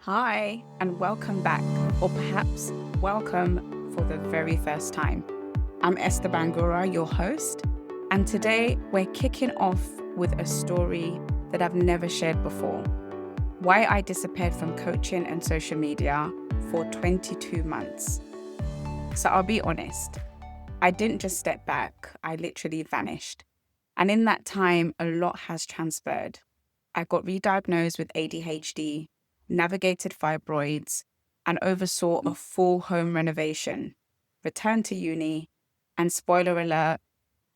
Hi, and welcome back, or perhaps welcome for the very first time. I'm Esther Bangura, your host, and today we're kicking off with a story that I've never shared before. Why I disappeared from coaching and social media for 22 months. So I'll be honest, I didn't just step back, I literally vanished. And in that time, a lot has transpired. I got re-diagnosed with ADHD, navigated fibroids, and oversaw a full home renovation, returned to uni, and spoiler alert,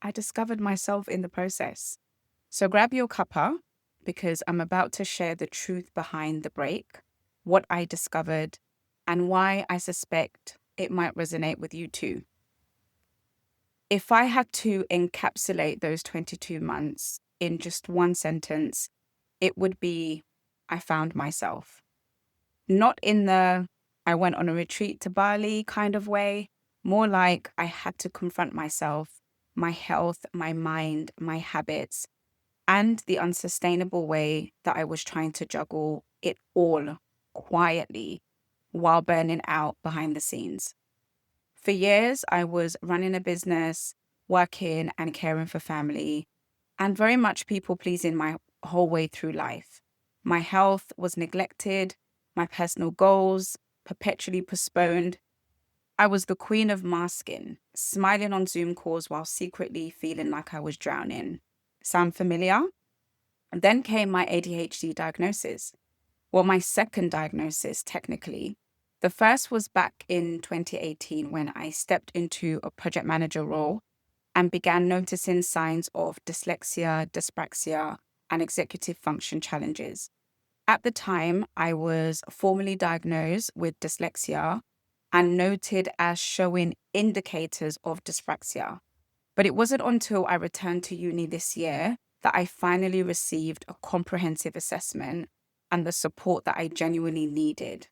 I discovered myself in the process. So grab your cuppa because I'm about to share the truth behind the break, what I discovered, and why I suspect it might resonate with you too. If I had to encapsulate those 22 months in just one sentence, it would be, I found myself. Not in the, I went on a retreat to Bali kind of way, more like I had to confront myself, my health, my mind, my habits, and the unsustainable way that I was trying to juggle it all quietly while burning out behind the scenes. For years, I was running a business, working and caring for family, and very much people pleasing my whole way through life. My health was neglected, my personal goals perpetually postponed. I was the queen of masking, smiling on Zoom calls while secretly feeling like I was drowning. Sound familiar? And then came my ADHD diagnosis. Well, my second diagnosis, technically. The first was back in 2018 when I stepped into a project manager role and began noticing signs of dyslexia, dyspraxia, and executive function challenges. At the time, I was formally diagnosed with dyslexia and noted as showing indicators of dyspraxia. But it wasn't until I returned to uni this year that I finally received a comprehensive assessment and the support that I genuinely needed.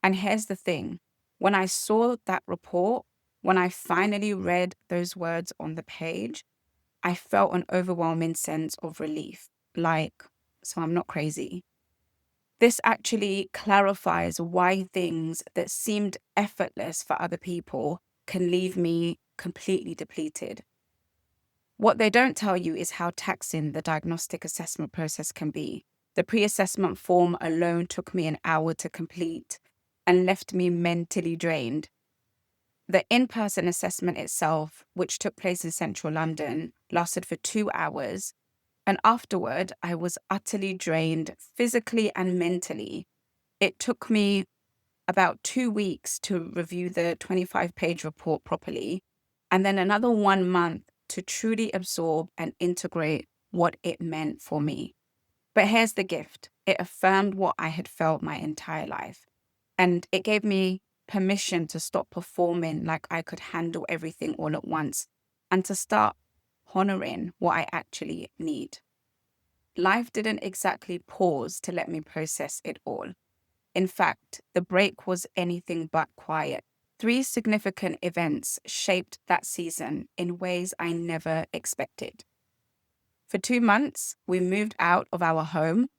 And here's the thing, when I saw that report, when I finally read those words on the page, I felt an overwhelming sense of relief. Like, so I'm not crazy. This actually clarifies why things that seemed effortless for other people can leave me completely depleted. What they don't tell you is how taxing the diagnostic assessment process can be. The pre-assessment form alone took me an hour to complete and left me mentally drained. The in-person assessment itself, which took place in central London, lasted for 2 hours. And afterward, I was utterly drained physically and mentally. It took me about 2 weeks to review the 25-page report properly, and then another 1 month to truly absorb and integrate what it meant for me. But here's the gift. It affirmed what I had felt my entire life. And it gave me permission to stop performing like I could handle everything all at once and to start honoring what I actually need. Life didn't exactly pause to let me process it all. In fact, the break was anything but quiet. 3 significant events shaped that season in ways I never expected. For 2 months, we moved out of our home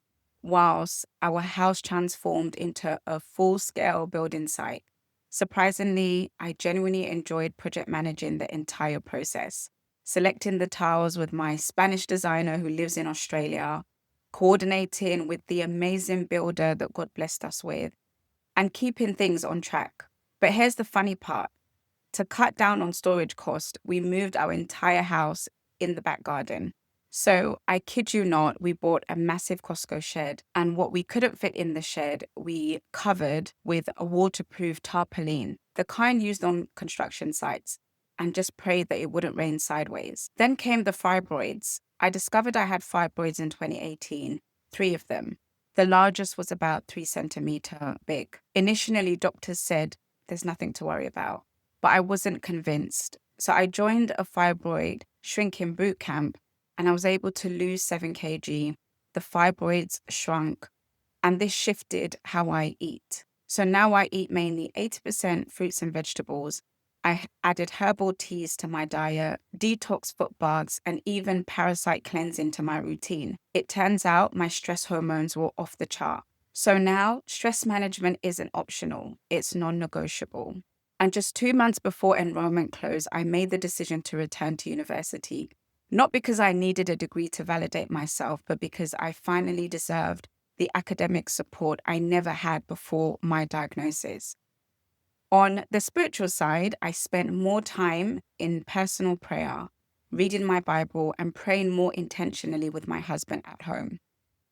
whilst our house transformed into a full-scale building site. Surprisingly, I genuinely enjoyed project managing the entire process, selecting the tiles with my Spanish designer who lives in Australia, coordinating with the amazing builder that God blessed us with, and keeping things on track. But here's the funny part. To cut down on storage cost, we moved our entire house in the back garden. So I kid you not, we bought a massive Costco shed, and what we couldn't fit in the shed, we covered with a waterproof tarpaulin, the kind used on construction sites, and just prayed that it wouldn't rain sideways. Then came the fibroids. I discovered I had fibroids in 2018, 3 of them. The largest was about 3 centimeter big. Initially, doctors said there's nothing to worry about, but I wasn't convinced. So I joined a fibroid shrinking boot camp and I was able to lose 7 kg. The fibroids shrunk, and this shifted how I eat. So now I eat mainly 80% fruits and vegetables. I added herbal teas to my diet, detox foot baths, and even parasite cleansing to my routine. It turns out my stress hormones were off the chart. So now stress management isn't optional, it's non-negotiable. And just 2 months before enrollment closed, I made the decision to return to university. Not because I needed a degree to validate myself, but because I finally deserved the academic support I never had before my diagnosis. On the spiritual side, I spent more time in personal prayer, reading my Bible, and praying more intentionally with my husband at home.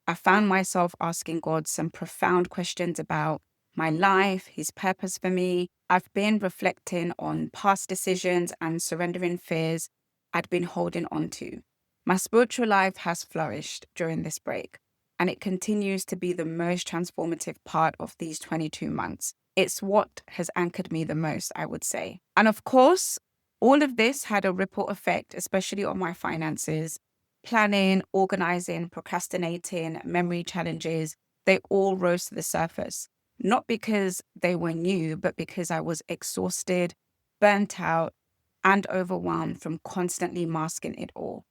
I found myself asking God some profound questions about my life, his purpose for me. I've been reflecting on past decisions and surrendering fears I'd been holding on to. My spiritual life has flourished during this break, and it continues to be the most transformative part of these 22 months. It's what has anchored me the most, I would say. And of course, all of this had a ripple effect, especially on my finances. Planning, organizing, procrastinating, memory challenges, they all rose to the surface. Not because they were new, but because I was exhausted, burnt out, and overwhelmed from constantly masking it all.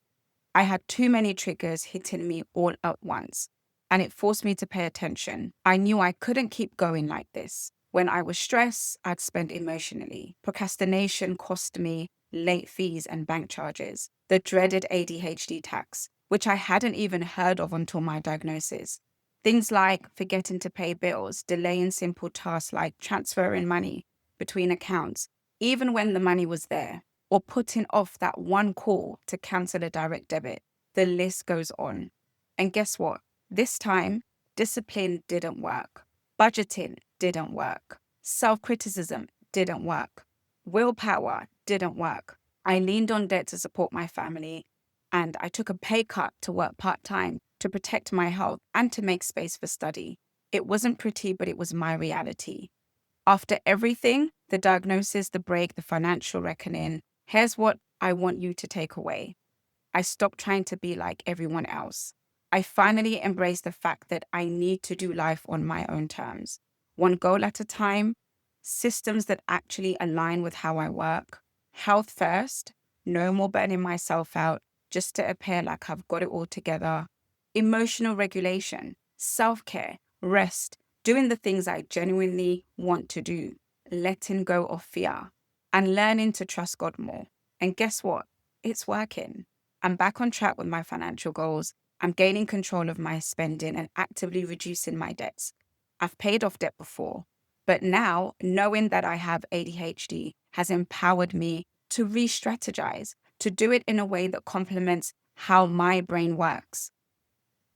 I had too many triggers hitting me all at once, and it forced me to pay attention. I knew I couldn't keep going like this. When I was stressed, I'd spend emotionally. Procrastination cost me late fees and bank charges, the dreaded ADHD tax, which I hadn't even heard of until my diagnosis. Things like forgetting to pay bills, delaying simple tasks like transferring money between accounts, even when the money was there, or putting off that one call to cancel a direct debit. The list goes on. And guess what? This time, discipline didn't work. Budgeting didn't work. Self-criticism didn't work. Willpower didn't work. I leaned on debt to support my family, and I took a pay cut to work part-time to protect my health and to make space for study. It wasn't pretty, but it was my reality. After everything, the diagnosis, the break, the financial reckoning, here's what I want you to take away. I stopped trying to be like everyone else. I finally embraced the fact that I need to do life on my own terms, one goal at a time, systems that actually align with how I work, health first, no more burning myself out just to appear like I've got it all together, emotional regulation, self-care, rest, doing the things I genuinely want to do, letting go of fear, and learning to trust God more. And guess what? It's working. I'm back on track with my financial goals. I'm gaining control of my spending and actively reducing my debts. I've paid off debt before, but now knowing that I have ADHD has empowered me to re-strategize, to do it in a way that complements how my brain works.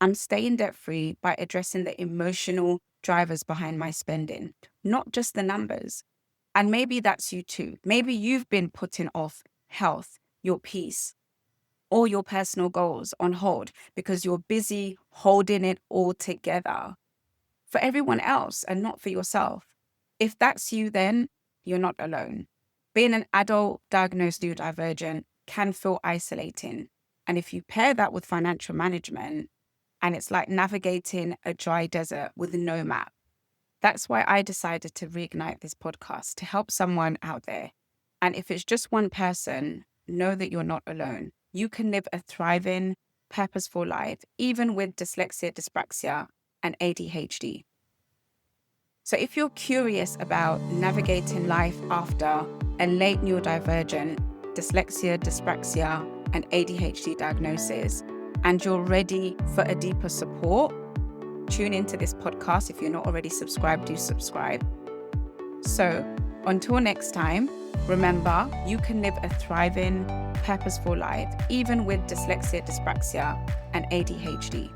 I'm staying debt-free by addressing the emotional drivers behind my spending, not just the numbers. And maybe that's you too. Maybe you've been putting off health, your peace, or your personal goals on hold because you're busy holding it all together for everyone else and not for yourself. If that's you, then you're not alone. Being an adult diagnosed neurodivergent can feel isolating. And if you pair that with financial management, and it's like navigating a dry desert with no map. That's why I decided to reignite this podcast to help someone out there. And if it's just one person, know that you're not alone. You can live a thriving, purposeful life, even with dyslexia, dyspraxia, and ADHD. So if you're curious about navigating life after a late neurodivergent, dyslexia, dyspraxia, and ADHD diagnosis, and you're ready for a deeper support, tune into this podcast. If you're not already subscribed, do subscribe. So until next time, remember, you can live a thriving, purposeful life, even with dyslexia, dyspraxia, and ADHD.